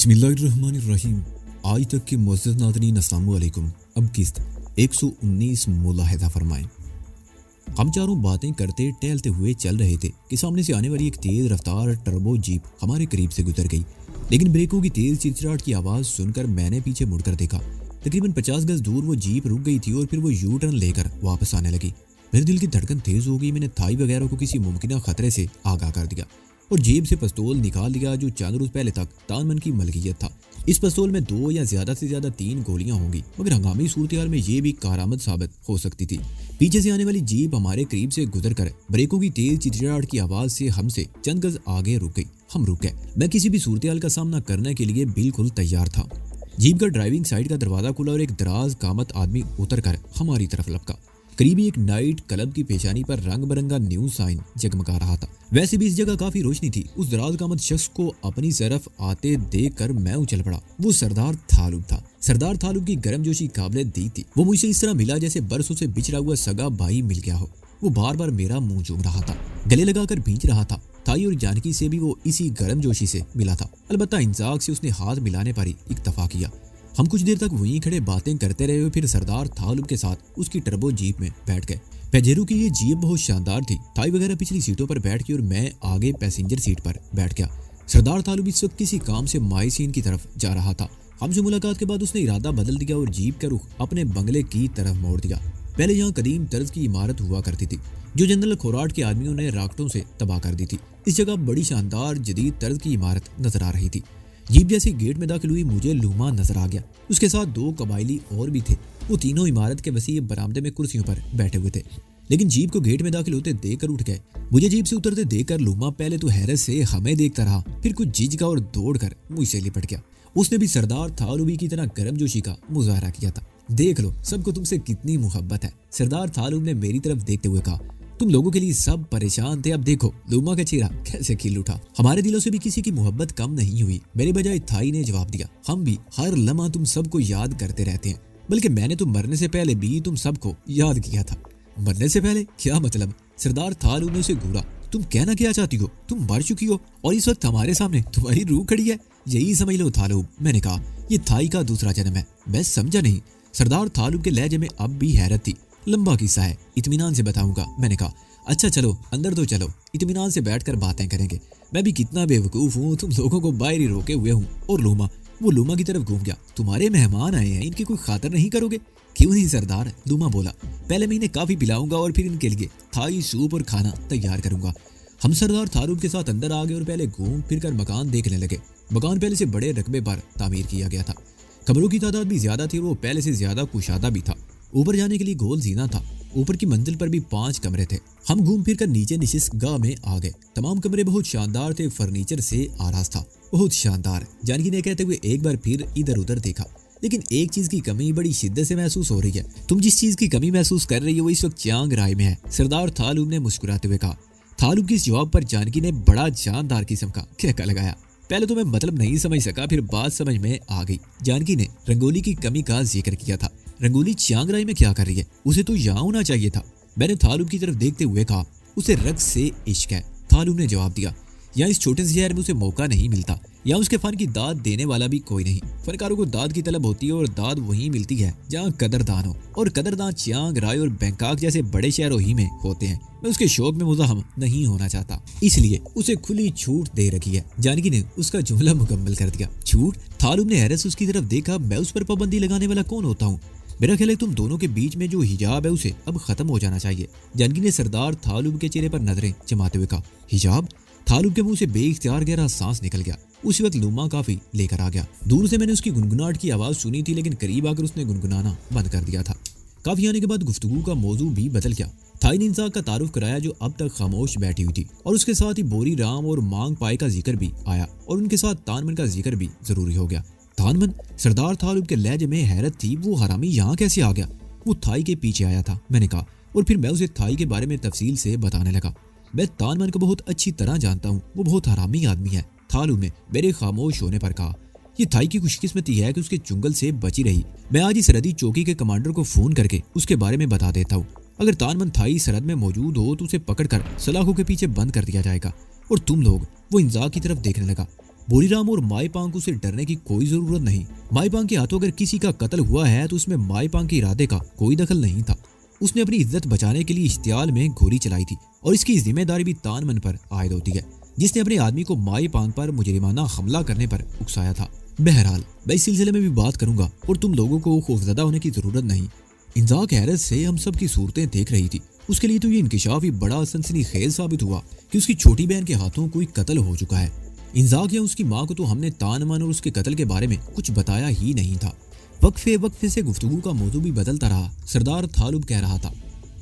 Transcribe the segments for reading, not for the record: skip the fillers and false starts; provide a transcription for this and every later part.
बिस्मिल्लाहिर्रहमानिर्रहीम। आज तक के मुअज़्ज़ज़ नाज़रीन अस्सलाम वालेकुम। अब किस्त 119 मुलाहिज़ा फरमाएं। हम चारों बातें करते टहलते हुए चल रहे थे कि सामने से आने वाली एक तेज़ रफ्तार टर्बो जीप हमारे करीब से गुजर गई, लेकिन ब्रेकों की तेज़ चिरचिराहट की आवाज़ सुनकर मैंने पीछे मुड़कर देखा। तकरीबन 50 गज दूर वो जीप रुक गई थी और फिर वो यू टर्न लेकर वापस आने लगी। मेरे दिल की धड़कन तेज़ हो गई। मैंने थाई वगैरह को किसी मुमकिन खतरे से आगाह कर दिया और जेब से पिस्तौल निकाल लिया जो चंद रोज पहले तक तानमन की मलकियत था। इस पिस्तौल में 2 या ज्यादा से ज्यादा 3 गोलियां होंगी, मगर हंगामी सूरत में ये भी कारआमद साबित हो सकती थी। पीछे से आने वाली जीप हमारे करीब से गुजरकर ब्रेकों की तेज चिटचिटाहट की आवाज से हमसे चंद गज आगे रुक गई। हम रुक गए। मैं किसी भी सूरत का सामना करने के लिए बिल्कुल तैयार था। जीप का ड्राइविंग साइड का दरवाजा खुला और एक दराज कामत आदमी उतरकर हमारी तरफ लपका। करीबी एक नाइट क्लब की पेशानी पर रंग बिरंगा न्यूज साइन जगमगा रहा था। वैसे भी इस जगह काफी रोशनी थी। उस दराज कामत शख्स को अपनी तरफ आते देखकर मैं उछल पड़ा। वो सरदार थालूब था। सरदार थालूब की गर्मजोशी काबिल दी थी। वो मुझसे इस तरह मिला जैसे बरसों से बिछड़ा हुआ सगा भाई मिल गया हो। वो बार बार मेरा मुंह चूम रहा था, गले लगाकर भींच रहा था। थाई और जानकी से भी वो इसी गर्मजोशी से मिला था। अलबत्ता इंसाक से उसने हाथ मिलाने पर ही इक्तफा किया। हम कुछ देर तक वहीं खड़े बातें करते रहे और फिर सरदार थालूब के साथ उसकी टर्बो जीप में बैठ गए। पेजेरो की ये जीप बहुत शानदार थी। थाई वगैरह पिछली सीटों पर बैठ गई और मैं आगे पैसेंजर सीट पर बैठ गया। सरदार थालूब इस वक्त किसी काम से मायसीन की तरफ जा रहा था। हमसे मुलाकात के बाद उसने इरादा बदल दिया और जीप का रुख अपने बंगले की तरफ मोड़ दिया। पहले यहाँ कदीम तर्ज की इमारत हुआ करती थी जो जनरल खोराट के आदमियों ने राकेटों से तबाह कर दी थी। इस जगह बड़ी शानदार जदीद तर्ज की इमारत नजर आ रही थी। जीप जैसे गेट में दाखिल हुई मुझे लूमा नजर आ गया। उसके साथ 2 कबायली और भी थे। वो तीनों इमारत के वसी बरामदे में कुर्सियों पर बैठे हुए थे, लेकिन जीप को गेट में दाखिल होते देखकर उठ गए। मुझे जीप से उतरते देखकर लूमा पहले तो हैरत से हमें देखता रहा, फिर कुछ झिझका और दौड़कर मुझसे लिपट गया। उसने भी सरदार थालूबी की तरह गर्मजोशी का मुजाहरा किया था। देख लो सबको तुमसे कितनी मोहब्बत है, सरदार थालूब ने मेरी तरफ देखते हुए कहा। तुम लोगों के लिए सब परेशान थे, अब देखो लूमा का चेहरा कैसे खिल उठा। हमारे दिलों से भी किसी की मोहब्बत कम नहीं हुई। मेरे बजाय थाई ने जवाब दिया, हम भी हर लम्हा तुम सबको याद करते रहते हैं, बल्कि मैंने तो मरने से पहले भी तुम सबको याद किया था। मरने से पहले क्या मतलब? सरदार थालूब ने उसे घूरा। तुम कहना क्या चाहती हो? तुम मर चुकी हो और इस वक्त हमारे सामने तुम्हारी रूह खड़ी है, यही समझ लो थालूब। मैंने कहा, ये थाई का दूसरा जन्म है। मैं समझा नहीं। सरदार थालूब के लहजे में अब भी हैरत थी। लंबा किस्सा है, इत्मीनान से बताऊंगा। मैंने कहा, अच्छा चलो अंदर तो चलो, इत्मीनान से बैठकर बातें करेंगे। मैं भी कितना बेवकूफ हूँ, तुम लोगों को बाहर ही रोके हुए हूँ। और लूमा, वो लूमा की तरफ घूम गया। तुम्हारे मेहमान आए हैं, इनकी कोई खातर नहीं करोगे? क्यों नहीं सरदार, लूमा बोला। पहले मैं इन्हें काफी पिलाऊंगा और फिर इनके लिए थाई सूप और खाना तैयार करूंगा। हम सरदार थालूब के साथ अंदर आ गए और पहले घूम फिर कर मकान देखने लगे। मकान पहले से बड़े रकबे पर तामीर किया गया था। कमरों की तादाद भी ज्यादा थी और वो पहले से ज्यादा कुशादा भी था। ऊपर जाने के लिए गोल जीना था। ऊपर की मंजिल पर भी 5 कमरे थे। हम घूम फिर कर नीचे निशिस्त गाह में आ गए। तमाम कमरे बहुत शानदार थे, फर्नीचर से आराज था, बहुत शानदार। जानकी ने कहते हुए एक बार फिर इधर उधर देखा, लेकिन एक चीज की कमी बड़ी शिद्दत से महसूस हो रही है। तुम जिस चीज की कमी महसूस कर रही हो वो इस वक्त चांग राय में है, सरदार थालूब ने मुस्कुराते हुए कहा। थालूब के इस जवाब पर जानकी ने बड़ा जानदार किस्म का कहका लगाया। पहले तो मैं मतलब नहीं समझ सका, फिर बात समझ में आ गई। जानकी ने रंगोली की कमी का जिक्र किया था। रंगोली चांगराई में क्या कर रही है? उसे तो यहाँ होना चाहिए था। मैंने थालूब की तरफ देखते हुए कहा, उसे रक्स से इश्क है। थालूब ने जवाब दिया, यहाँ इस छोटे से शहर में उसे मौका नहीं मिलता। यहाँ उसके फन की दाद देने वाला भी कोई नहीं। फनकारों को दाद की तलब होती है और दाद वहीं मिलती है जहाँ कदरदान हो, और कदरदान चियांग राय और बैंकॉक जैसे बड़े शहरों ही में होते हैं। मैं उसके शौक में मुज़ाहम नहीं होना चाहता, इसलिए उसे खुली छूट दे रखी है। जानकी ने उसका जुमला मुकम्मल कर दिया। छूट? थालूब ने हैरत से उसकी तरफ देखा। मैं उस पर पाबंदी लगाने वाला कौन होता हूँ? मेरा ख्याल है तुम दोनों के बीच में जो हिजाब है उसे अब खत्म हो जाना चाहिए। जानकी ने सरदार थालूब के चेहरे पर नजरें जमाते हुए कहा। हिजाब? थालूब के मुंह से बेइख्तियार गहरा सांस निकल गया। उसी वक्त लूमा काफी लेकर आ गया। दूर से मैंने उसकी गुनगुनाहट की आवाज सुनी थी, लेकिन करीब आकर उसने गुनगुनाना बंद कर दिया था। काफी आने के बाद गुफ्तगू का मौजू भी बदल गया। थाई ने इंसाक का तारुफ कराया जो अब तक खामोश बैठी हुई थी, और उसके साथ ही बोरी राम और मांग पाए का जिक्र भी आया, और उनके साथ तानमन का जिक्र भी जरूरी हो गया। तानमन? सरदार थालूब के लहजे में हैरत थी। वो हरामी यहाँ कैसे आ गया? वो थाई के पीछे आया था, मैंने कहा, और फिर मैं उसे थाई के बारे में तफसील से बताने लगा। मैं तानमन को बहुत अच्छी तरह जानता हूँ, वो बहुत हरामी आदमी है। थालूब ने मेरे खामोश होने पर कहा, ये थाई की खुशकिस्मती है कि उसके चुंगल से बची रही। मैं आज ही सरहदी चौकी के कमांडर को फोन करके उसके बारे में बता देता हूँ। अगर तानमन थाई सरहद में मौजूद हो तो उसे पकड़कर सलाखों के पीछे बंद कर दिया जाएगा। और तुम लोग? वो इंसाक की तरफ देखने लगा। बोलीराम और माईपांग से डरने की कोई जरूरत नहीं। माईपांग के हाथों अगर किसी का कत्ल हुआ है तो उसमें माईपांग के इरादे का कोई दखल नहीं था। उसने अपनी इज्जत बचाने के लिए इश्तियाल में गोली चलाई थी और इसकी जिम्मेदारी भी तानमन पर आयद होती है, जिसने अपने आदमी को माईपांग पर मुजरिमाना हमला करने पर उकसाया था। बहरहाल मैं इस सिलसिले में भी बात करूंगा और तुम लोगों को खौफजदा होने की जरूरत नहीं। इंजाक हैरत से हम सब की सूरतें देख रही थी। उसके लिए तो ये इंकिशाफ ही बड़ा सनसनीखेज साबित हुआ कि उसकी छोटी बहन के हाथों कोई कत्ल हो चुका है। इंजाक या उसकी माँ को तो हमने तानमन और उसके कत्ल के बारे में कुछ बताया ही नहीं था। वक्फे वक्फे से गुफ्तगू का मौजू भी बदलता रहा। सरदार थालुब कह रहा था,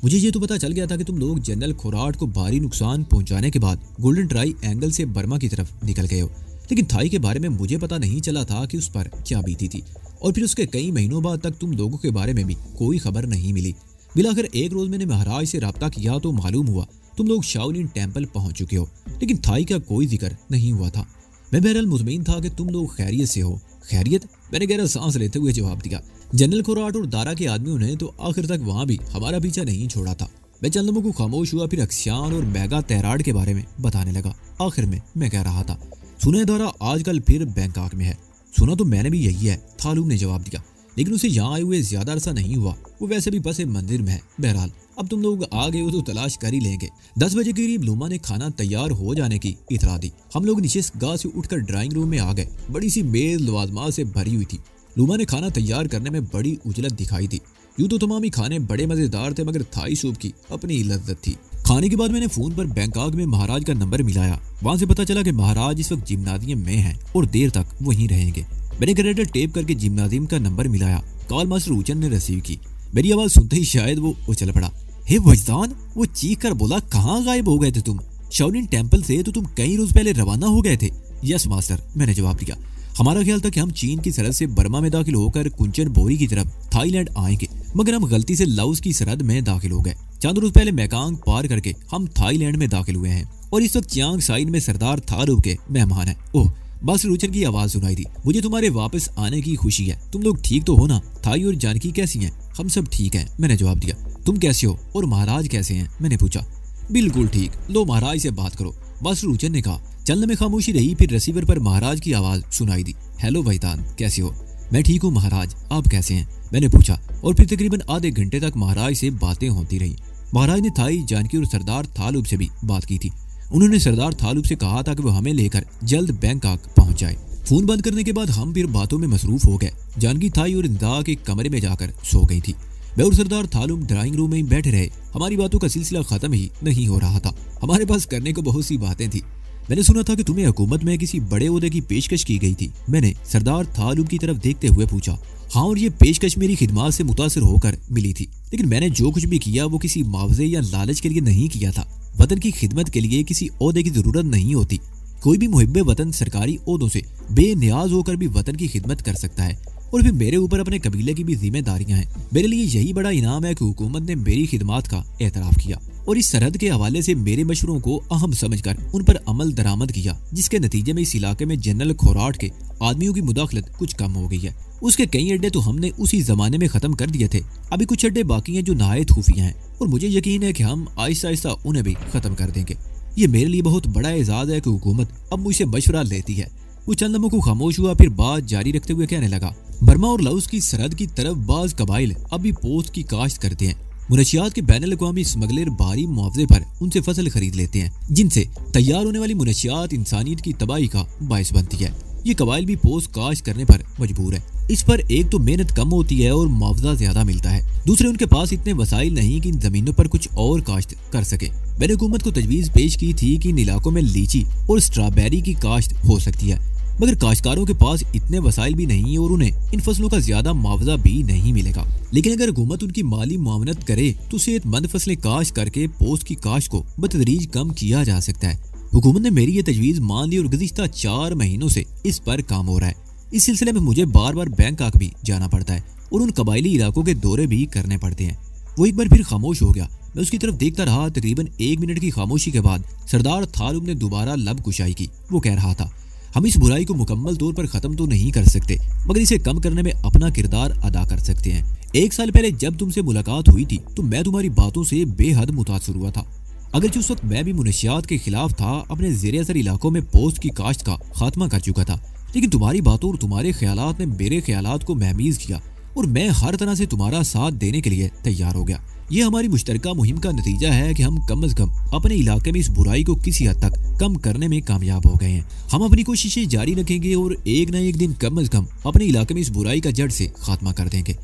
मुझे ये तो पता चल गया था कि तुम लोग जनरल खोराट को भारी नुकसान पहुंचाने के बाद गोल्डन ट्राई एंगल से बर्मा की तरफ निकल गए हो, लेकिन थाई के बारे में मुझे पता नहीं चला था कि उस पर क्या बीती थी। और फिर उसके कई महीनों बाद तक तुम लोगों के बारे में भी कोई खबर नहीं मिली। बिलाखिर एक रोज मैंने महाराज से रब्ता किया तो मालूम हुआ तुम लोग शाओलिन टेम्पल पहुंच चुके हो, लेकिन थाई का कोई जिक्र नहीं हुआ था। मैं बहरहाल मुतमईन था कि तुम लोग खैरियत से हो। खैरियत? मैंने गहरा सांस लेते हुए जवाब दिया। जनरल खोराट और दारा के आदमियों ने तो आखिर तक वहां भी हमारा पीछा नहीं छोड़ा था। मैं चंद लम्हों को खामोश हुआ, फिर अक्सियान और मेगा तैराड के बारे में बताने लगा। आखिर में मैं कह रहा था, सुना दारा आजकल फिर बैंकॉक में है। सुना तो मैंने भी यही है, थालूब ने जवाब दिया, लेकिन उसे यहाँ आए हुए ज्यादा अरसा नहीं हुआ। वो वैसे भी बस मंदिर में है। बहरहाल अब तुम लोग आ गए हो तो तलाश कर ही लेंगे। 10 बजे के करीब लूमा ने खाना तैयार हो जाने की इतला दी। हम लोग निशिस्त गाह से उठकर ड्राइंग रूम में आ गए। बड़ी सी मेज लवाजमा से भरी हुई थी। लूमा ने खाना तैयार करने में बड़ी उजलत दिखाई थी। यूं तो तमाम ही खाने बड़े मजेदार थे, मगर थाई सूप की अपनी लज्जत थी। खाने के बाद मैंने फोन पर बैंकॉक में महाराज का नंबर मिलाया। वहां से पता चला कि महाराज इस वक्त जिम्नाजियम में हैं और देर तक वहीं रहेंगे। मैंने ग्रेडर टेप करके जिम्नाजियम का नंबर मिलाया। कॉल मास्टर उचन ने रिसीव की। मेरी आवाज सुनते ही शायद वो उछल पड़ा। हे वजदान, वो चीख कर बोला, कहाँ गायब हो गए थे तुम? शाओलिन टेम्पल से तो तुम कई रोज पहले रवाना हो गए थे। यस मास्टर, मैंने जवाब दिया। हमारा ख्याल था कि हम चीन की सरहद से बर्मा में दाखिल होकर कुंचन बोरी की तरफ थाईलैंड आएंगे, मगर हम गलती से लाओस की सरहद में दाखिल हो गए। चंद रोज पहले मैकांग पार करके हम थाईलैंड में दाखिल हुए हैं और इस वक्त चियांग साइन में सरदार थालूब के मेहमान हैं। ओह, मास्टर रुचन की आवाज सुनाई दी। मुझे तुम्हारे वापस आने की खुशी है। तुम लोग ठीक तो हो ना? थाई और जानकी कैसी हैं? हम सब ठीक हैं, मैंने जवाब दिया। तुम कैसे हो और महाराज कैसे हैं? मैंने पूछा। बिल्कुल ठीक, लो महाराज से बात करो, मास्टर रुचन ने कहा। चलने में खामोशी रही, फिर रिसीवर पर महाराज की आवाज सुनाई दी। हेलो वैतान, कैसे हो? मैं ठीक हूँ महाराज, आप कैसे हैं? मैंने पूछा। और फिर तकरीबन आधे घंटे तक महाराज से बातें होती रही। महाराज ने थाई, जानकी और सरदार थालूब से भी बात की थी। उन्होंने सरदार थालूब से कहा था कि वो हमें लेकर जल्द बैंकॉक पहुंच जाए। फोन बंद करने के बाद हम फिर बातों में मसरूफ हो गए। जानकी थाई और इंदा के कमरे में जाकर सो गई थी। मैं और सरदार थालूब ड्राइंग रूम में ही बैठे रहे। हमारी बातों का सिलसिला खत्म ही नहीं हो रहा था। हमारे पास करने को बहुत सी बातें थी। मैंने सुना था कि तुम्हें हुकूमत में किसी बड़े ओहदे की पेशकश की गई थी। मैंने सरदार थालूब की तरफ देखते हुए पूछा। हाँ, और ये पेशकश मेरी खिदमत से मुतासिर होकर मिली थी, लेकिन मैंने जो कुछ भी किया वो किसी मुआवजे या लालच के लिए नहीं किया था। वतन की खिदमत के लिए किसी ओहदे की जरूरत नहीं होती। कोई भी मुहिब्बे वतन सरकारी ओहदों से बेनियाज होकर भी वतन की खिदमत कर सकता है। और फिर मेरे ऊपर अपने कबीले की भी जिम्मेदारियां हैं। मेरे लिए यही बड़ा इनाम है कि हुकूमत ने मेरी खिदमत का एतराफ किया और इस सरहद के हवाले से मेरे मशवरों को अहम समझकर उन पर अमल दरामद किया, जिसके नतीजे में इस इलाके में जनरल खोराट के आदमियों की मुदाखलत कुछ कम हो गई है। उसके कई अड्डे तो हमने उसी जमाने में खत्म कर दिए थे। अभी कुछ अड्डे बाकी हैं जो नहायत खुफिया हैं और मुझे यकीन है कि हम आहिस्ता आहिस्ता उन्हें भी खत्म कर देंगे। ये मेरे लिए बहुत बड़ा एजाज है कि हुकूमत अब मुझसे मशवरा लेती है। वो चंद लम्हों को खामोश हुआ, फिर बात जारी रखते हुए कहने लगा। बर्मा और लाओस की सरहद की तरफ बाज कबाइल अभी पोस्त की काश्त करते हैं। मुनशियात के बैनुल अक़वामी स्मगलर भारी मुआवजे पर उनसे फसल खरीद लेते हैं, जिनसे तैयार होने वाली मुनशियात इंसानियत की तबाही का बायस बनती है। ये कबाइल भी पोस्त काश्त करने पर मजबूर है। इस पर एक तो मेहनत कम होती है और मुआवजा ज्यादा मिलता है, दूसरे उनके पास इतने वसाइल नहीं कि इन जमीनों पर कुछ और काश्त कर सके। मैंने हुकूमत को तजवीज पेश की थी कि इन इलाकों में लीची और स्ट्रॉबेरी की काश्त हो सकती है, मगर काश्तकारों के पास इतने वसाइल भी नहीं और उन्हें इन फसलों का ज्यादा मुआवजा भी नहीं मिलेगा। लेकिन अगर हुकूमत उनकी माली मुआवनत करे तो सेहतमंद फसलें काश्त करके पोस्त की काश्त को बतदरीज कम किया जा सकता है। हुकूमत ने मेरी ये तजवीज मान ली और गुज़िश्ता 4 महीनों से इस पर काम हो रहा है। इस सिलसिले में मुझे बार बार बैंकॉक भी जाना पड़ता है और उन कबायली इलाकों के दौरे भी करने पड़ते हैं। वो एक बार फिर खामोश हो गया। मैं उसकी तरफ देखता रहा। तकरीबन 1 मिनट की खामोशी के बाद सरदार थालूब ने दोबारा लब कुशाई की। वो कह रहा था, हम इस बुराई को मुकम्मल तौर पर खत्म तो नहीं कर सकते, मगर इसे कम करने में अपना किरदार अदा कर सकते हैं। 1 साल पहले जब तुमसे मुलाकात हुई थी तो मैं तुम्हारी बातों से बेहद मुतासर हुआ था। अगरचे उस वक्त मैं भी मुनशियात के खिलाफ था, अपने ज़ेर असर इलाकों में पोस्ट की काश्त का खात्मा कर चुका था, लेकिन तुम्हारी बातों और तुम्हारे ख्यालात ने मेरे ख्यालात को महमीज किया और मैं हर तरह से तुम्हारा साथ देने के लिए तैयार हो गया। ये हमारी मुश्तरका मुहिम का नतीजा है कि हम कम अज कम अपने इलाके में इस बुराई को किसी हद तक कम करने में कामयाब हो गए हैं। हम अपनी कोशिशें जारी रखेंगे और एक न एक दिन कम अज कम अपने इलाके में इस बुराई का जड़ से खात्मा कर देंगे।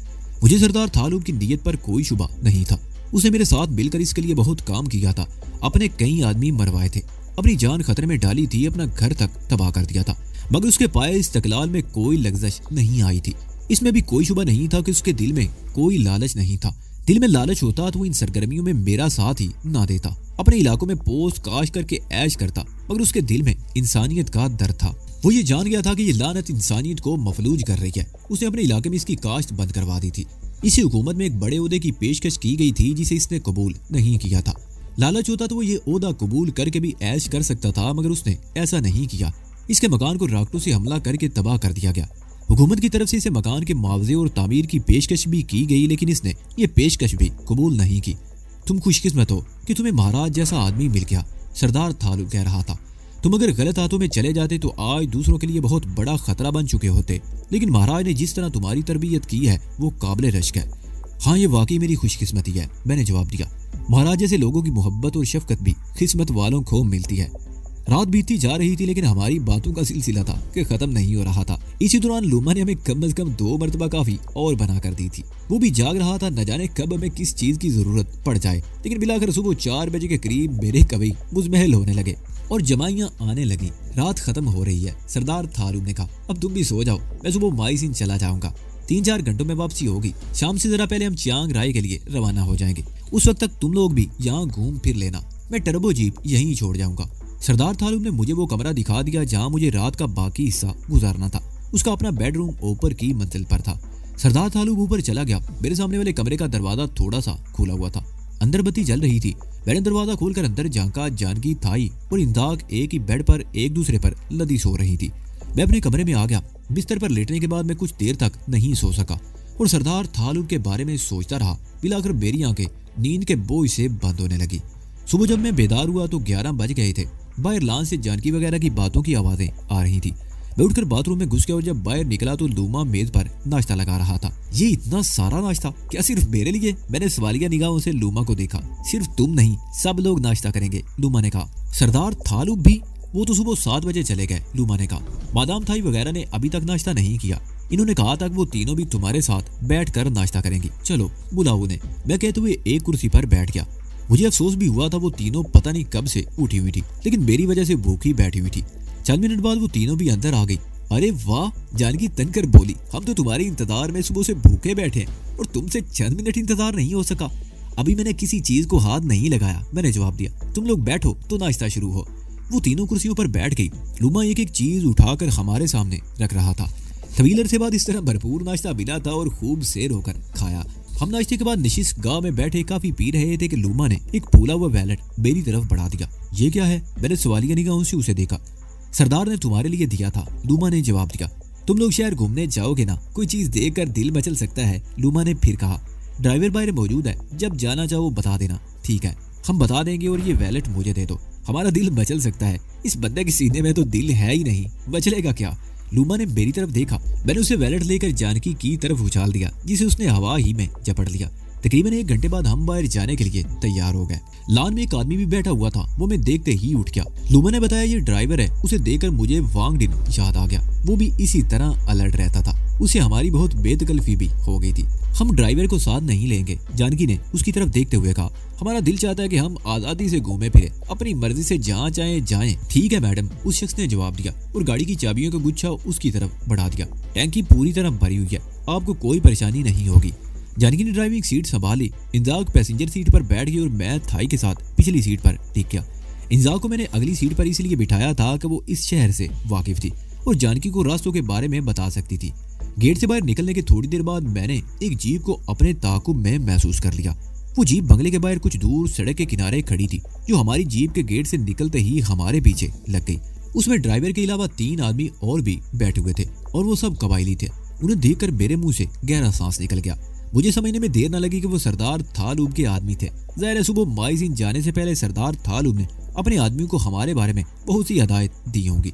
मुझे सरदार थालूब की नीयत पर कोई शुबा नहीं था। उसने मेरे साथ मिलकर इसके लिए बहुत काम किया था, अपने कई आदमी मरवाए थे, अपनी जान खतरे में डाली थी, अपना घर तक तबाह कर दिया था, मगर उसके पाए इस्तकलाल में कोई लग्जश नहीं आई थी। इसमें भी कोई शुबा नहीं था कि उसके दिल में कोई लालच नहीं था। दिल में लालच होता तो वो इन सरगर्मियों में मेरा साथ ही ना देता, अपने इलाकों में पोस्ट काश करके ऐश करता, मगर उसके दिल में इंसानियत का दर्द था। वो ये जान गया था कि ये लानत इंसानियत को मफलूज कर रही है। उसने अपने इलाके में इसकी काश्त बंद करवा दी थी। इसी हुकूमत में एक बड़े ओहदे की पेशकश की गई थी जिसे इसने कबूल नहीं किया था। लालच होता तो वो ये ओहदा कबूल करके भी ऐश कर सकता था, मगर उसने ऐसा नहीं किया। इसके मकान को राकेटों से हमला करके तबाह कर दिया गया। हुकूमत की तरफ से इसे मकान के मुआवजे और तामीर की पेशकश भी की गई, लेकिन इसने ये पेशकश भी कबूल नहीं की। तुम खुशकिस्मत हो कि तुम्हें महाराज जैसा आदमी मिल गया, सरदार थालूब कह रहा था। तुम अगर गलत हाथों में चले जाते तो आज दूसरों के लिए बहुत बड़ा खतरा बन चुके होते, लेकिन महाराज ने जिस तरह तुम्हारी तरबियत की है वो काबिल रश्क है। हाँ, ये वाकई मेरी खुशकिस्मती है, मैंने जवाब दिया। महाराज जैसे लोगों की मोहब्बत और शफकत भी किस्मत वालों को मिलती है। रात बीतती जा रही थी, लेकिन हमारी बातों का सिलसिला था कि खत्म नहीं हो रहा था। इसी दौरान लूमा ने हमें कम अज कम 2 मरतबा काफी और बना कर दी थी। वो भी जाग रहा था, न जाने कब हमें किस चीज की जरूरत पड़ जाए। लेकिन मिलाकर सुबह 4 बजे के करीब मेरे कवि मुजमहल होने लगे और जमाइयां आने लगी। रात खत्म हो रही है। सरदार थालूब ने कहा, अब तुम भी सो जाओ, मैं सुबह माइसिन चला जाऊंगा। 3-4 घंटों में वापसी होगी। शाम से जरा पहले हम चियांग राय के लिए रवाना हो जाएंगे। उस वक्त तक तुम लोग भी यहाँ घूम फिर लेना। मैं टर्बो जीप यहीं छोड़ जाऊंगा। सरदार थालूब ने मुझे वो कमरा दिखा दिया जहाँ मुझे रात का बाकी हिस्सा गुजारना था। उसका अपना बेडरूम ऊपर की मंजिल पर था। सरदार थालूब ऊपर चला गया। मेरे सामने वाले कमरे का दरवाजा थोड़ा सा खुला हुआ था। अंदर बत्ती जल रही थी। मैंने दरवाजा खोलकर अंदर झांका। जानकी, थाई और इंदाक एक ही बेड पर एक दूसरे पर लदी सो रही थी। मैं अपने कमरे में आ गया। बिस्तर पर लेटने के बाद मैं कुछ देर तक नहीं सो सका और सरदार थालूब के बारे में सोचता रहा। मिलाकर मेरी आंखें नींद के बोझ से बंद होने लगी। सुबह जब मैं बेदार हुआ तो 11 बज गए थे। बाहर लान से जानकी वगैरह की बातों की आवाजें आ रही थी। मैं उठकर बाथरूम में घुस गया और जब बाहर निकला तो लूमा मेज पर नाश्ता लगा रहा था। ये इतना सारा नाश्ता क्या सिर्फ मेरे लिए? मैंने सवालिया निगाहों से लूमा को देखा। सिर्फ तुम नहीं, सब लोग नाश्ता करेंगे, लूमा ने कहा। सरदार थालूब भी? वो तो सुबह 7 बजे चले गए, लूमा ने कहा। मादाम थाई वगैरह ने अभी तक नाश्ता नहीं किया। इन्होंने कहा था कि वो तीनों भी तुम्हारे साथ बैठ कर नाश्ता करेंगी। चलो बुलाओ उन्हें। मैं कहते हुए एक कुर्सी पर बैठ गया। मुझे अफसोस भी हुआ था, वो तीनों पता नहीं कब से उठी हुई थी, लेकिन मेरी वजह से भूखी बैठी हुई थी। चंद मिनट बाद वो तीनों भी अंदर आ गई। अरे वाह, जानकी तनकर बोली, हम तो तुम्हारे इंतजार में सुबह से भूखे बैठे हैं और तुमसे चंद मिनट इंतजार नहीं हो सका। अभी मैंने किसी चीज को हाथ नहीं लगाया, मैंने जवाब दिया। तुम लोग बैठो तो नाश्ता शुरू हो। वो तीनों कुर्सियों पर बैठ गई। लूमा एक एक चीज उठाकर हमारे सामने रख रहा था। तवील अरसे बाद इस तरह भरपूर नाश्ता मिला था और खूब सैर होकर खाया। हम नाश्ते के बाद निशिस्त गांव में बैठे काफी पी रहे थे कि लूमा ने एक फूला हुआ वैलेट मेरी तरफ बढ़ा दिया। ये क्या है? मैंने सवालिया निगाहों से उसे देखा। सरदार ने तुम्हारे लिए दिया था, लूमा ने जवाब दिया। तुम लोग शहर घूमने जाओगे ना, कोई चीज देखकर दिल मचल सकता है, लूमा ने फिर कहा। ड्राइवर बाहर मौजूद है, जब जाना चाहो बता देना। ठीक है, हम बता देंगे और ये वैलेट मुझे दे दो। हमारा दिल मचल सकता है, इस बंदे के सीने में तो दिल है ही नहीं, मचलेगा क्या? लूमा ने मेरी तरफ देखा। मैंने उसे वैलेट लेकर जानकी की तरफ उछाल दिया, जिसे उसने हवा ही में झपट लिया। तकरीबन 1 घंटे बाद हम बाहर जाने के लिए तैयार हो गए। लान में एक आदमी भी बैठा हुआ था। वो मैं देखते ही उठ गया। लूमा ने बताया ये ड्राइवर है। उसे देखकर मुझे वांग डिन याद आ गया। वो भी इसी तरह अलर्ट रहता था। उसे हमारी बहुत बेतकल्फी भी हो गई थी। हम ड्राइवर को साथ नहीं लेंगे, जानकी ने उसकी तरफ देखते हुए कहा। हमारा दिल चाहता है कि हम आजादी से घूमे फिरे, अपनी मर्जी से जहाँ चाहे जाएं। ठीक है मैडम, उस शख्स ने जवाब दिया और गाड़ी की चाबियों का गुच्छा उसकी तरफ बढ़ा दिया। टैंकी पूरी तरह भरी हुई है, आपको कोई परेशानी नहीं होगी। जानकी ने ड्राइविंग सीट संभाली। इंजाक पैसेंजर सीट पर बैठ गई और मैं थाई के साथ पिछली सीट पर टिक गया। इंजाक को मैंने अगली सीट पर इसलिए बिठाया था कि वो इस शहर से वाकिफ थी और जानकी को रास्तों के बारे में बता सकती थी। गेट से बाहर निकलने के थोड़ी देर बाद मैंने एक जीप को अपने ताकुब में महसूस कर लिया। वो जीप बंगले के बाहर कुछ दूर सड़क के किनारे खड़ी थी, जो हमारी जीप के गेट से निकलते ही हमारे पीछे लग गई। उसमें ड्राइवर के अलावा 3 आदमी और भी बैठे हुए थे और वो सब कबायली थे। उन्हें देखकर मेरे मुंह से गहरा सांस निकल गया। मुझे समझने में देर न लगी कि वो सरदार थालूब के आदमी थे। ज़ाहिर है सुबह माइजिन जाने से पहले सरदार थालूब ने अपने आदमियों को हमारे बारे में बहुत सी हदायत दी होंगी।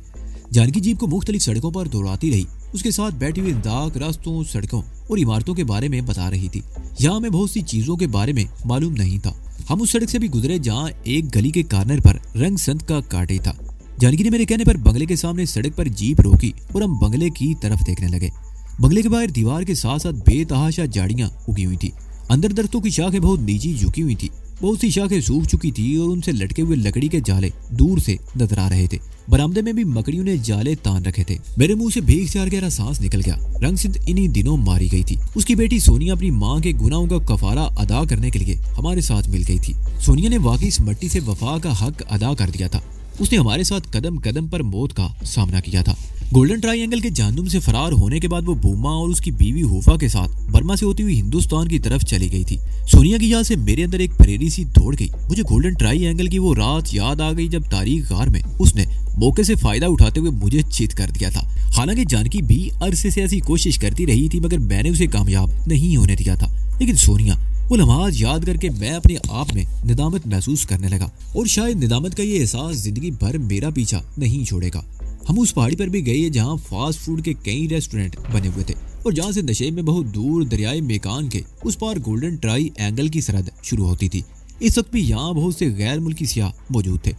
जानकी जीप को मुख्तलिफ सड़कों पर दौड़ाती रही। उसके साथ बैठी हुई इंदाक रास्तों, सड़कों और इमारतों के बारे में बता रही थी। यहाँ हमें बहुत सी चीजों के बारे में मालूम नहीं था। हम उस सड़क से भी गुजरे जहाँ एक गली के कॉर्नर पर रंग संत का काटे था। जानकी ने मेरे कहने पर बंगले के सामने सड़क पर जीप रोकी और हम बंगले की तरफ देखने लगे। बंगले के बाहर दीवार के साथ साथ बेतहाशा झाड़ियां उगी हुई थी। अंदर दरख्तों की शाखें बहुत नीची झुकी हुई थी। बहुत सी शाखें सूख चुकी थी और उनसे लटके हुए लकड़ी के जाले दूर से नजर आ रहे थे। बरामदे में भी मकड़ियों ने जाले तान रखे थे। मेरे मुंह से भीख से गहरा सांस निकल गया। रंगसिंध इन्हीं दिनों मारी गई थी। उसकी बेटी सोनिया अपनी माँ के गुनाहों का कफारा अदा करने के लिए हमारे साथ मिल गई थी। सोनिया ने वाकई इस मट्टी से वफा का हक अदा कर दिया था। उसने हमारे साथ कदम कदम पर मौत का सामना किया था। गोल्डन ट्रायंगल के जहन्नुम से फरार होने के बाद वो बूमा और उसकी बीवी हुफा के साथ बर्मा से होती हुई हिंदुस्तान की तरफ चली गई थी। सोनिया की याद से मेरे अंदर एक प्रेरी सी दौड़ गई। मुझे गोल्डन ट्रायंगल की वो रात याद आ गई जब तारीख गार में उसने मौके से फायदा उठाते हुए मुझे चित कर दिया था। हालांकि जानकी भी अरसे से ऐसी कोशिश करती रही थी मगर मैंने उसे कामयाब नहीं होने दिया था। लेकिन सोनिया, वो लम्हात याद करके मैं अपने आप में निदामत महसूस करने लगा और शायद निदामत का ये एहसास जिंदगी भर मेरा पीछा नहीं छोड़ेगा। हम उस पहाड़ी पर भी गए जहाँ फास्ट फूड के कई रेस्टोरेंट बने हुए थे और जहाँ से नशे में बहुत दूर दरियाए मेकान के उस पार गोल्डन ट्राई एंगल की सरहद शुरू होती थी। इस वक्त भी यहाँ बहुत से गैर मुल्की सियाह मौजूद थे।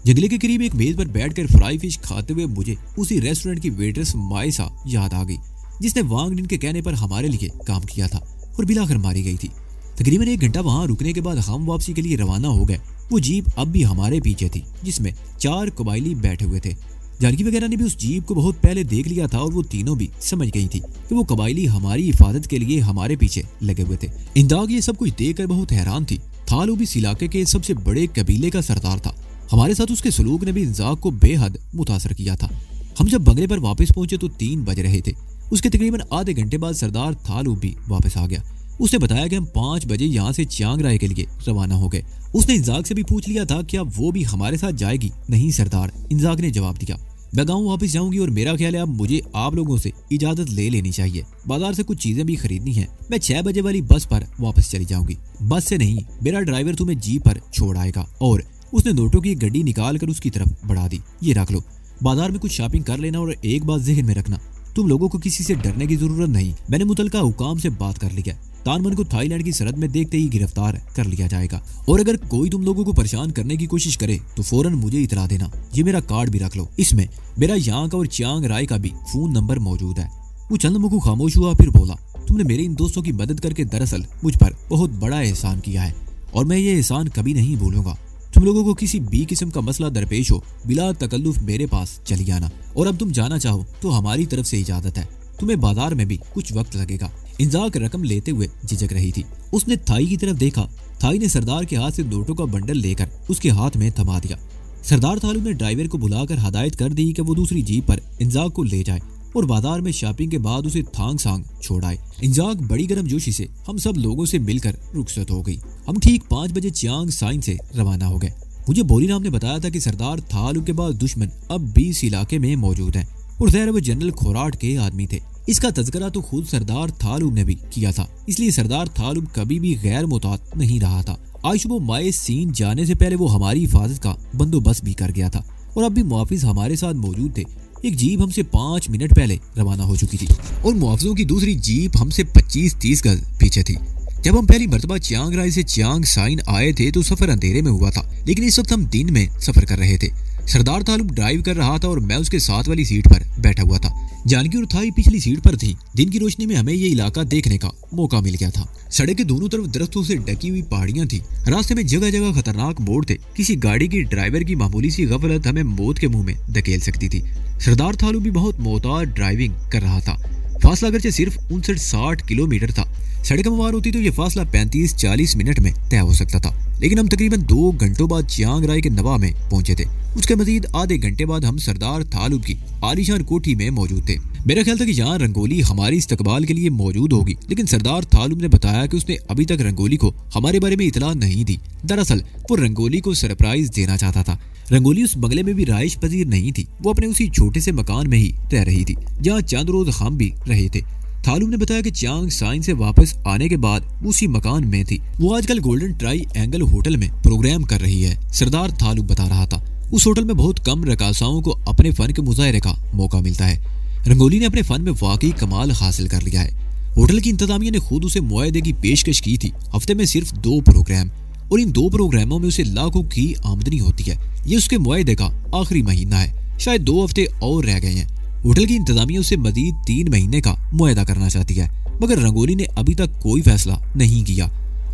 जंगले के करीब एक मेज पर बैठकर फ्राई फिश खाते हुए मुझे उसी रेस्टोरेंट की वेट्रेस मायसा याद आ गई जिसने वांग डिन के कहने पर हमारे लिए काम किया था और बिलाकर मारी गई थी। तकरीबन 1 घंटा वहां रुकने के बाद हम वापसी के लिए रवाना हो गए। वो जीप अब भी हमारे पीछे थी जिसमें 4 कबायली बैठे हुए थे। जानकी वगैरह ने भी उस जीप को बहुत पहले देख लिया था और वो तीनों भी समझ गई थी कि वो कबायली हमारी हिफाजत के लिए हमारे पीछे लगे हुए थे। इंदाग ये सब कुछ देखकर बहुत हैरान थी। थालूब इस इलाके के सबसे बड़े कबीले का सरदार था। हमारे साथ उसके सलूक ने भी इंजाग को बेहद मुतासर किया था। हम जब बंगले पर वापस पहुंचे तो 3 बज रहे थे। उसके तकरीबन आधे घंटे बाद सरदार थालूब भी वापस आ गया। उसने बताया कि हम 5 बजे यहाँ से चियांग राय के लिए रवाना हो गए। उसने इंजाक से भी पूछ लिया था क्या वो भी हमारे साथ जाएगी। नहीं सरदार, इंजाक ने जवाब दिया। मैं गाँव वापस जाऊंगी और मेरा ख्याल है अब मुझे आप लोगों से इजाजत ले लेनी चाहिए। बाजार से कुछ चीजें भी खरीदनी है। मैं 6 बजे वाली बस पर वापस चली जाऊंगी। बस से नहीं, मेरा ड्राइवर तुम्हें जीप पर छोड़ आएगा। और उसने नोटों की गड्डी निकाल कर उसकी तरफ बढ़ा दी। ये रख लो, बाजार में कुछ शॉपिंग कर लेना और एक बात ज़हन में रखना, तुम लोगों को किसी से डरने की जरूरत नहीं। मैंने मुतलका हुकाम से बात कर लिया। तानमन को थाईलैंड की सरहद में देखते ही गिरफ्तार कर लिया जाएगा और अगर कोई तुम लोगों को परेशान करने की कोशिश करे तो फौरन मुझे इतला देना। ये मेरा कार्ड भी रख लो, इसमें मेरा यहाँ का और चियांग राय का भी फोन नंबर मौजूद है। वो चंद मुखू खामोश हुआ, फिर बोला, तुमने मेरे इन दोस्तों की मदद करके दरअसल मुझ पर बहुत बड़ा एहसान किया है और मैं ये एहसान कभी नहीं भूलूंगा। तुम लोगों को किसी भी किस्म का मसला दरपेश हो, बिला तकल्लुफ मेरे पास चली आना और अब तुम जाना चाहो तो हमारी तरफ से इजाजत है। तुम्हें बाजार में भी कुछ वक्त लगेगा। इंजाक रकम लेते हुए झिझक रही थी। उसने थाई की तरफ देखा। थाई ने सरदार के हाथ से नोटों का बंडल लेकर उसके हाथ में थमा दिया। सरदार थालू ने ड्राइवर को बुलाकर हदायत कर दी कि वो दूसरी जीप पर इंजाक को ले जाए और बाजार में शॉपिंग के बाद उसे थांग सांग छोड़ आए। इंजाक बड़ी गर्मजोशी से हम सब लोगों से मिलकर रुखसत हो गई। हम ठीक 5 बजे चियांग साइन से रवाना हो गए। मुझे बोलीराम ने बताया था कि सरदार थालू के बाद दुश्मन अब भी इस इलाके में मौजूद हैं और ज़ाहिर वो जनरल खोराट के आदमी थे। इसका तज़किरा तो खुद सरदार थालूब ने भी किया था, इसलिए सरदार थालूब कभी भी गैर मुतात नहीं रहा था। आज सुबह माए सीन जाने से पहले वो हमारी हिफाजत का बंदोबस्त भी कर गया था और अब भी मुआफिज हमारे साथ मौजूद थे। एक जीप हमसे 5 मिनट पहले रवाना हो चुकी थी और मुआफिजों की दूसरी जीप हमसे 25-30 गज पीछे थी। जब हम पहली मर्तबा चियांग राय से चियांग साइन आए थे तो सफर अंधेरे में हुआ था, लेकिन इस वक्त हम दिन में सफर कर रहे थे। सरदार थालूब ड्राइव कर रहा था और मैं उसके साथ वाली सीट पर बैठा हुआ था। जानकी और थाई पिछली सीट पर थी। दिन की रोशनी में हमें ये इलाका देखने का मौका मिल गया था। सड़क के दोनों तरफ दरख्तों से ढकी हुई पहाड़ियां थी। रास्ते में जगह जगह खतरनाक मोड़ थे। किसी गाड़ी की ड्राइवर की मामूली सी गफलत हमें मौत के मुंह में धकेल सकती थी। सरदार थालूब भी बहुत मोहताज ड्राइविंग कर रहा था। फासला अगरचे सिर्फ 59-60 किलोमीटर था। सड़क हमवार होती तो ये फासला 35-40 मिनट में तय हो सकता था, लेकिन हम तकरीबन 2 घंटों बाद चियांग राय के नवा में पहुंचे थे। उसके मजीद आधे घंटे बाद हम सरदार थालूब की आलीशान कोठी में मौजूद थे। मेरा ख्याल था कि यहाँ रंगोली हमारी इस्तकबाल के लिए मौजूद होगी, लेकिन सरदार थालूब ने बताया कि उसने अभी तक रंगोली को हमारे बारे में इतला नहीं दी। दरअसल वो रंगोली को सरप्राइज देना चाहता था। रंगोली उस बंगले में भी राइश पजीर नहीं थी। वो अपने उसी छोटे से मकान में ही रह रही थी जहाँ चंद रोज हम भी रहे थे। थालुम ने बताया कि चांग साइन से वापस आने के बाद उसी मकान में थी। वो आजकल गोल्डन ट्राई एंगल होटल में प्रोग्राम कर रही है। सरदार थालुम बता रहा था उस होटल में बहुत कम रकासाओं को अपने फन के मुजाहरे का मौका मिलता है। रंगोली ने अपने फन में वाकई कमाल हासिल कर लिया है। होटल की इंतजामिया ने खुद उसे मुआहदे की पेशकश की थी, हफ्ते में सिर्फ 2 प्रोग्राम, और इन 2 प्रोग्रामों में उसे लाखों की आमदनी होती है। ये उसके मुआहदे का आखिरी महीना है, शायद 2 हफ्ते और रह गए हैं। होटल की इंतजामिया उसे मजीद 3 महीने का मुआहदा करना चाहती है, मगर रंगोली ने अभी तक कोई फैसला नहीं किया।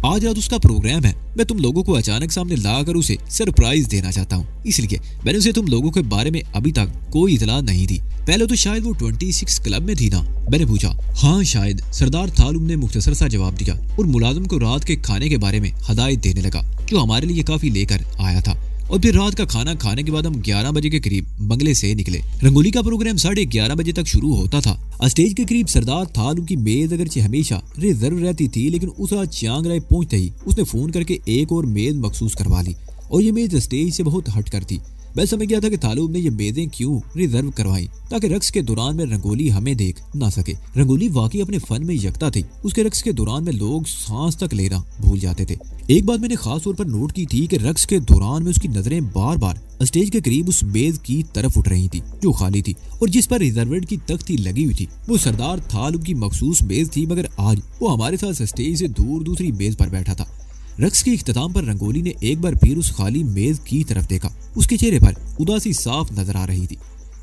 आज रात उसका प्रोग्राम है। मैं तुम लोगों को अचानक सामने लाकर उसे सरप्राइज देना चाहता हूँ, इसलिए मैंने उसे तुम लोगों के बारे में अभी तक कोई इतला नहीं दी। पहले तो शायद वो 26 क्लब में थी ना? मैंने पूछा। हाँ शायद, सरदार थालुम ने मुख्तसर सा जवाब दिया और मुलाजिम को रात के खाने के बारे में हदायत देने लगा, जो हमारे लिए काफी लेकर आया था। और फिर रात का खाना खाने के बाद हम 11 बजे के करीब बंगले से निकले। रंगोली का प्रोग्राम 11:30 बजे तक शुरू होता था। स्टेज के करीब सरदार थालुम की मेज अगरचे हमेशा रिजर्व रहती थी, लेकिन उस रात चांग राय पहुंचते ही उसने फोन करके एक और मेज मखसूस करवा ली, और ये मेज स्टेज से बहुत हटकर थी। मैं समझ गया था कि थालुम ने ये मेजें क्यों रिजर्व करवाई, ताकि रक्स के दौरान में रंगोली हमें देख ना सके। रंगोली वाकई अपने फन में यकता थी। उसके रक्स के दौरान में लोग सांस तक लेना भूल जाते थे। एक बात मैंने खास तौर पर नोट की थी कि रक्स के दौरान में उसकी नजरें बार बार स्टेज के करीब उस मेज की तरफ उठ रही थी जो खाली थी और जिस पर रिजर्वेड की तख्ती लगी हुई थी। वो सरदार थालुम की मखसूस मेज थी, मगर आज वो हमारे साथ स्टेज से दूर दूसरी मेज पर बैठा था। रक्स के इख्तिताम पर रंगोली ने एक बार फिर उस खाली मेज की तरफ देखा। उसके चेहरे पर उदासी साफ नजर आ रही थी।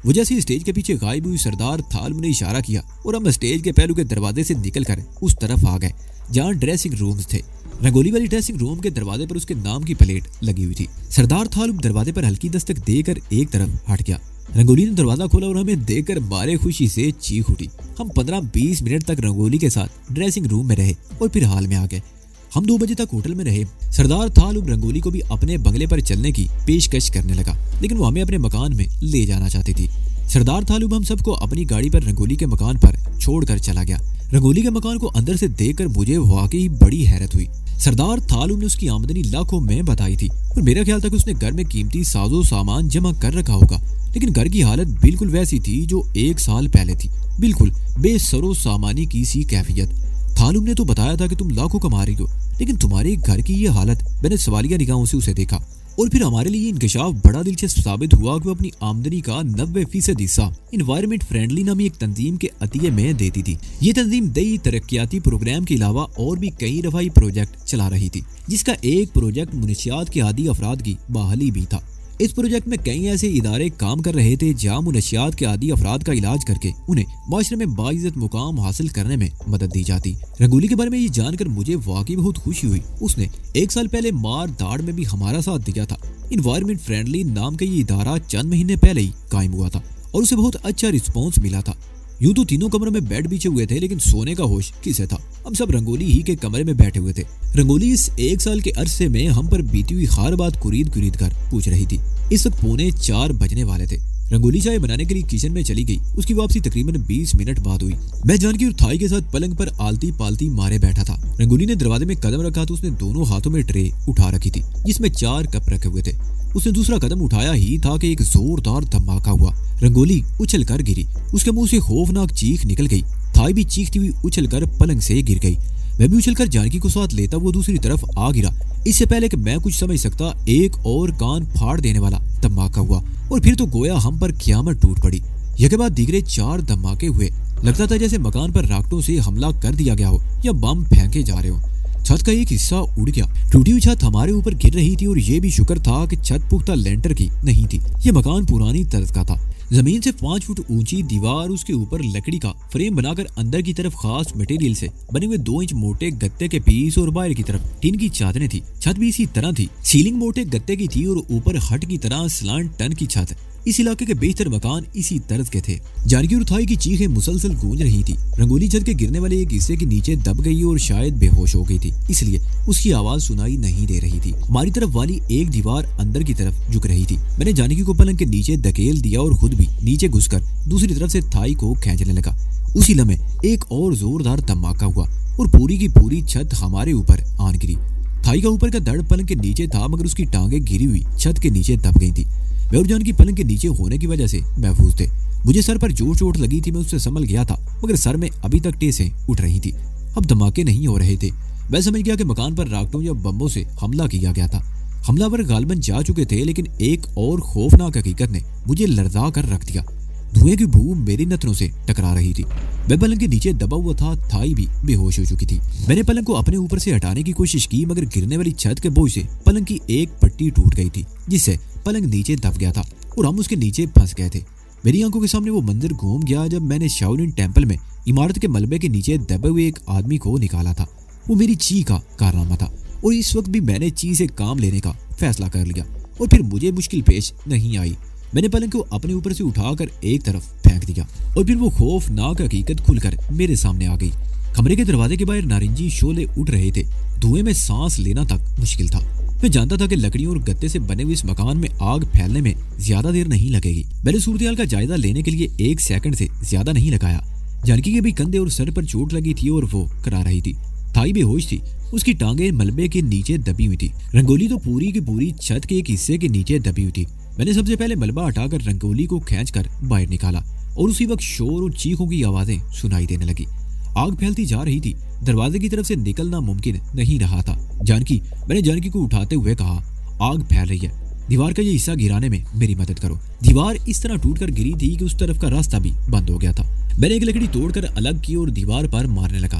वो जैसे स्टेज के पीछे गायब हुई सरदार थालुम ने इशारा किया और हम स्टेज के पहलू के दरवाजे से निकलकर उस तरफ आ गए जहाँ ड्रेसिंग रूम्स थे। रंगोली वाली ड्रेसिंग रूम के दरवाजे पर उसके नाम की प्लेट लगी हुई थी। सरदार थालुम दरवाजे पर हल्की दस्तक देकर एक तरफ हट गया। रंगोली ने दरवाजा खोला और हमें देखकर बारे खुशी से चीख उठी। हम 15-20 मिनट तक रंगोली के साथ ड्रेसिंग रूम में रहे और फिर हाल में आ गए। हम 2 बजे तक होटल में रहे। सरदार थालुम रंगोली को भी अपने बंगले पर चलने की पेशकश करने लगा, लेकिन वो हमें अपने मकान में ले जाना चाहती थी। सरदार थालुम हम सबको अपनी गाड़ी पर रंगोली के मकान पर छोड़कर चला गया। रंगोली के मकान को अंदर से देखकर मुझे वाकई बड़ी हैरत हुई। सरदार थालुम ने उसकी आमदनी लाखों में बताई थी और मेरा ख्याल था कि उसने घर में कीमती साजो सामान जमा कर रखा होगा, लेकिन घर की हालत बिल्कुल वैसी थी जो 1 साल पहले थी। बिल्कुल बेसरो सामानी की सी कैफियत। थालुम ने तो बताया था कि तुम लाखों कमा रही हो, लेकिन तुम्हारे घर की ये हालत। मैंने सवालिया निगाहों से उसे देखा और फिर हमारे लिए इंकशाफ बड़ा दिलचस्प साबित हुआ कि वो अपनी आमदनी का 90% हिस्सा इन्वायरमेंट फ्रेंडली नामी एक तंजीम के अतिये में देती थी। ये तंजीम दई तरक्याती प्रोग्राम के अलावा और भी कई रफाई प्रोजेक्ट चला रही थी, जिसका एक प्रोजेक्ट मुनशियात के आदी अफराद की बहाली भी था। इस प्रोजेक्ट में कई ऐसे इदारे काम कर रहे थे जहाँ मुनशियात के आदी अफराद का इलाज करके उन्हें माशरे में बाइज्जत मुकाम हासिल करने में मदद दी जाती। रंगोली के बारे में ये जानकर मुझे वाकई बहुत खुशी हुई। उसने 1 साल पहले मार दाड़ में भी हमारा साथ दिया था। इन्वायरमेंट फ्रेंडली नाम का ये इदारा चंद महीने पहले ही कायम हुआ था और उसे बहुत अच्छा रिस्पॉन्स मिला था। यूं तो तीनों कमरों में बेड बिछे हुए थे, लेकिन सोने का होश किसे था? हम सब रंगोली ही के कमरे में बैठे हुए थे। रंगोली इस 1 साल के अरसे में हम पर बीती हुई हर बात कुरीद कर पूछ रही थी। इस वक्त 3:45 बजने वाले थे। रंगोली चाय बनाने के लिए किचन में चली गई। उसकी वापसी तकरीबन 20 मिनट बाद हुई। मैं जानकी और थाई के साथ पलंग पर आलती पालती मारे बैठा था। रंगोली ने दरवाजे में कदम रखा तो उसने दोनों हाथों में ट्रे उठा रखी थी जिसमें 4 कप रखे हुए थे। उसने दूसरा कदम उठाया ही था कि एक जोरदार धमाका हुआ। रंगोली उछल कर गिरी। उसके मुंह से खौफनाक चीख निकल गई। थाई भी चीखती हुई उछल कर पलंग से गिर गई। मैं भी उछलकर जानकी को साथ लेता वो दूसरी तरफ आ गिरा। इससे पहले कि मैं कुछ समझ सकता एक और कान फाड़ देने वाला धमाका हुआ और फिर तो गोया हम पर क़यामत टूट पड़ी। यके बाद दीगरे 4 धमाके हुए। लगता था जैसे मकान पर राकेटों से हमला कर दिया गया हो या बम फेंके जा रहे हो। छत का एक हिस्सा उड़ गया। टूटी हुई छत हमारे ऊपर गिर रही थी और ये भी शुक्र था कि छत पुख्ता लेंटर की नहीं थी। ये मकान पुरानी तर्ज का था। जमीन से 5 फुट ऊंची दीवार, उसके ऊपर लकड़ी का फ्रेम बनाकर अंदर की तरफ खास मटेरियल से बने हुए 2 इंच मोटे गत्ते के पीस और बाहर की तरफ टीन की चादरें थी। छत भी इसी तरह थी। सीलिंग मोटे गत्ते की थी और ऊपर हट की तरह स्लांट टन की छत। इस इलाके के बेहतर मकान इसी तर्ज के थे। जानकी और थाई की चीखें मुसलसल गूंज रही थी। रंगोली छत के गिरने वाले एक हिस्से के नीचे दब गई और शायद बेहोश हो गई थी, इसलिए उसकी आवाज सुनाई नहीं दे रही थी। हमारी तरफ वाली एक दीवार अंदर की तरफ झुक रही थी। मैंने जानकी को पलंग के नीचे धकेल दिया और खुद भी नीचे घुसकर दूसरी तरफ से थाई को खींचने लगा। उसी लम्हे एक और जोरदार धमाका हुआ और पूरी की पूरी छत हमारे ऊपर आन गिरी। थाई का ऊपर का धड़ पलंग के नीचे था, मगर उसकी टांगे गिरी हुई छत के नीचे दब गई थी। मैं और जानकी पलंग के नीचे होने की वजह से महफूज थे। मुझे सर पर जोर चोट लगी थी, मैं उससे संभल गया था, मगर सर में अभी तक टेसें उठ रही थी। अब धमाके नहीं हो रहे थे। मैं समझ गया कि मकान पर राकेटों या बम्बों से हमला किया गया था। हमलावर गालबन जा चुके थे, लेकिन एक और खौफनाक हकीकत ने मुझे लर्जा कर रख दिया। धुएं की बू मेरी नथनों से टकरा रही थी। मैं पलंग के नीचे दबा हुआ था, थाई भी बेहोश हो चुकी थी। मैंने पलंग को अपने ऊपर से हटाने की कोशिश की, मगर गिरने वाली छत के बोझ से पलंग की एक पट्टी टूट गई थी, जिससे पलंग नीचे दब गया था और हम उसके नीचे फंस गए थे। मेरी आंखों के सामने वो मंदिर घूम गया जब मैंने शाओलिन टेम्पल में इमारत के मलबे के नीचे दबे हुए एक आदमी को निकाला था। वो मेरी ची का कारनामा था और इस वक्त भी मैंने ची से काम लेने का फैसला कर लिया और फिर मुझे मुश्किल पेश नहीं आई। मैंने पलंग को अपने ऊपर से उठाकर एक तरफ फेंक दिया और फिर वो खौफनाक हकीकत खुलकर मेरे सामने आ गई। कमरे के दरवाजे के बाहर नारंगी शोले उठ रहे थे। धुएं में सांस लेना तक मुश्किल था। मैं जानता था कि लकड़ियों और गत्ते से बने हुए इस मकान में आग फैलने में ज्यादा देर नहीं लगेगी। मैंने सूरत-ए-हाल का जायजा लेने के लिए 1 सेकंड से ज्यादा नहीं लगाया। जानकी के भी कंधे और सर पर चोट लगी थी और वो करा रही थी। थाई बेहोश थी, उसकी टांगें मलबे के नीचे दबी हुई थी। रंगोली तो पूरी की पूरी छत के एक हिस्से के नीचे दबी हुई थी। मैंने सबसे पहले मलबा हटाकर रंगोली को खींचकर बाहर निकाला और उसी वक्त शोर और चीखों की आवाजें सुनाई देने लगी। आग फैलती जा रही थी। दरवाजे की तरफ से निकलना मुमकिन नहीं रहा था। मैंने जानकी को उठाते हुए कहा, आग फैल रही है, दीवार का ये हिस्सा गिराने में मेरी मदद करो। दीवार इस तरह टूटकर गिरी थी कि उस तरफ का रास्ता भी बंद हो गया था। मैंने एक लकड़ी तोड़कर अलग की और दीवार पर मारने लगा।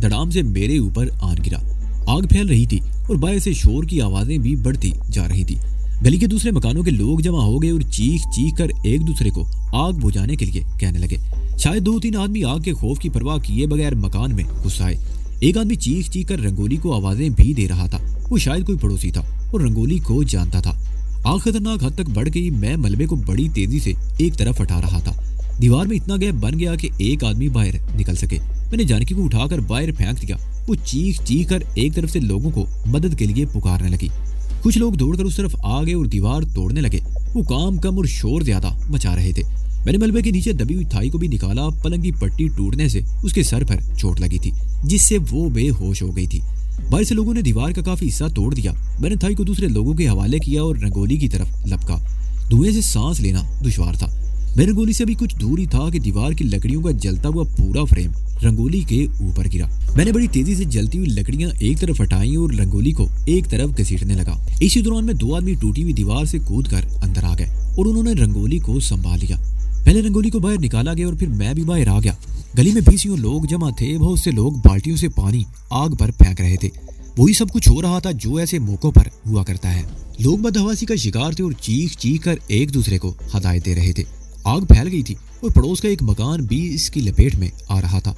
धड़ाम से मेरे ऊपर आन गिरा। आग फैल रही थी और बाहर से शोर की आवाजें भी बढ़ती जा रही थी। गली के दूसरे मकानों के लोग जमा हो गए और चीख चीख कर एक दूसरे को आग बुझाने के लिए कहने लगे। शायद 2-3 आदमी आग के खौफ की परवाह किए बगैर मकान में घुस आए। एक आदमी चीख चीख कर रंगोली को आवाजें भी दे रहा था। वो शायद कोई पड़ोसी था और रंगोली को जानता था। आग खतरनाक हद तक बढ़ गई। मैं मलबे को बड़ी तेजी से एक तरफ हटा रहा था। दीवार में इतना गैप बन गया कि एक आदमी बाहर निकल सके। मैंने जानकी को उठाकर बाहर फेंक दिया। वो चीख चीख कर एक तरफ से लोगों को मदद के लिए पुकारने लगी। कुछ लोग दौड़कर उस तरफ आ गए और दीवार तोड़ने लगे। वो काम कम और शोर ज्यादा मचा रहे थे। मैंने मलबे के नीचे दबी हुई थाई को भी निकाला। पलंग की पट्टी टूटने से उसके सर पर चोट लगी थी, जिससे वो बेहोश हो गई थी। बाहर से लोगों ने दीवार का काफी हिस्सा तोड़ दिया। मैंने थाई को दूसरे लोगों के हवाले किया और रंगोली की तरफ लपका। धुएं से सांस लेना दुश्वार था। मैं रंगोली से भी कुछ दूर ही था कि दीवार की लकड़ियों का जलता हुआ पूरा फ्रेम रंगोली के ऊपर गिरा। मैंने बड़ी तेजी से जलती हुई लकड़ियां एक तरफ हटाई और रंगोली को एक तरफ घसीटने लगा। इसी दौरान में 2 आदमी टूटी हुई दीवार से कूदकर अंदर आ गए और उन्होंने रंगोली को संभाल लिया। पहले रंगोली को बाहर निकाला गया और फिर मैं भी बाहर आ गया। गली में 20 लोग जमा थे। बहुत से लोग बाल्टियों से पानी आग पर फेंक रहे थे। वही सब कुछ हो रहा था जो ऐसे मौकों पर हुआ करता है। लोग बदहवासी का शिकार थे और चीख चीख कर एक दूसरे को हदायत दे रहे थे। आग फैल गई थी और पड़ोस का एक मकान भी इसकी लपेट में आ रहा था।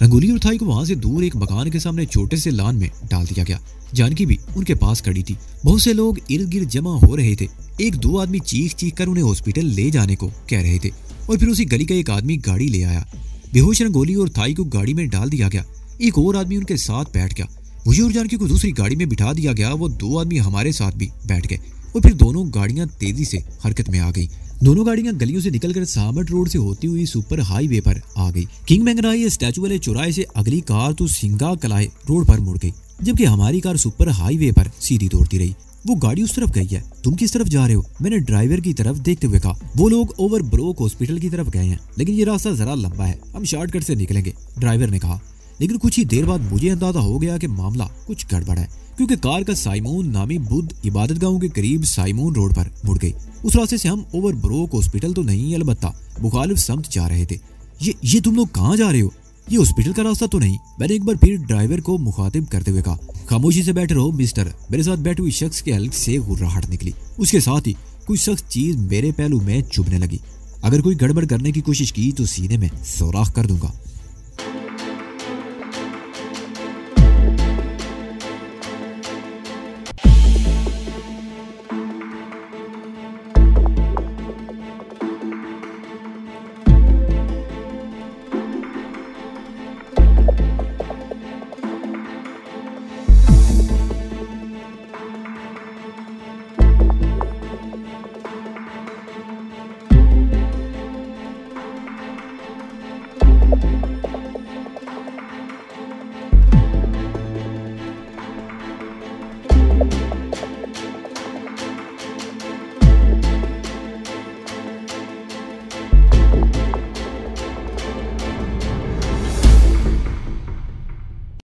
रंगोली और थाई को वहां से दूर एक मकान के सामने छोटे से लान में डाल दिया गया। जानकी भी उनके पास खड़ी थी। बहुत से लोग इर्द गिर्द जमा हो रहे थे। 1-2 आदमी चीख चीख कर उन्हें हॉस्पिटल ले जाने को कह रहे थे और फिर उसी गली का एक आदमी गाड़ी ले आया। बेहोश रंगोली और थाई को गाड़ी में डाल दिया गया। एक और आदमी उनके साथ बैठ गया। मुझे और जानकी को दूसरी गाड़ी में बिठा दिया गया। वो 2 आदमी हमारे साथ भी बैठ गए और फिर दोनों गाड़ियां तेजी से हरकत में आ गई। दोनों गाड़ियां गलियों से निकलकर सामट रोड से होती हुई सुपर हाईवे पर आ गई। किंग मैंगराई स्टैचू वाले चौराहे से अगली कार तो सिंगा कलाई रोड पर मुड़ गई, जबकि हमारी कार सुपर हाईवे पर सीधी दौड़ती रही। वो गाड़ी उस तरफ गई है, तुम किस तरफ जा रहे हो? मैंने ड्राइवर की तरफ देखते हुए कहा। वो लोग ओवर ब्रोक हॉस्पिटल की तरफ गए हैं, लेकिन ये रास्ता जरा लंबा है, हम शॉर्टकट से निकलेंगे, ड्राइवर ने कहा। लेकिन कुछ ही देर बाद मुझे अंदाजा हो गया कि मामला कुछ गड़बड़ है, क्योंकि कार का साइमून नामी बुद्ध इबादत गांव के करीब साइमून रोड पर मुड़ गई। उस रास्ते से हम ओवर ब्रोक हॉस्पिटल तो नहीं, अलबत्ता मुखालिफ समत जा रहे थे। ये तुम लोग कहाँ जा रहे हो? ये हॉस्पिटल का रास्ता तो नहीं? मैंने एक बार फिर ड्राइवर को मुखातिब करते हुए कहा। खामोशी से बैठे रहो मिस्टर। मेरे साथ बैठे हुए शख्स के हल्क से गुर्राहट निकली। उसके साथ ही कुछ सख्त चीज मेरे पहलू में चुभने लगी। अगर कोई गड़बड़ करने की कोशिश की तो सीने में सोराख कर दूंगा।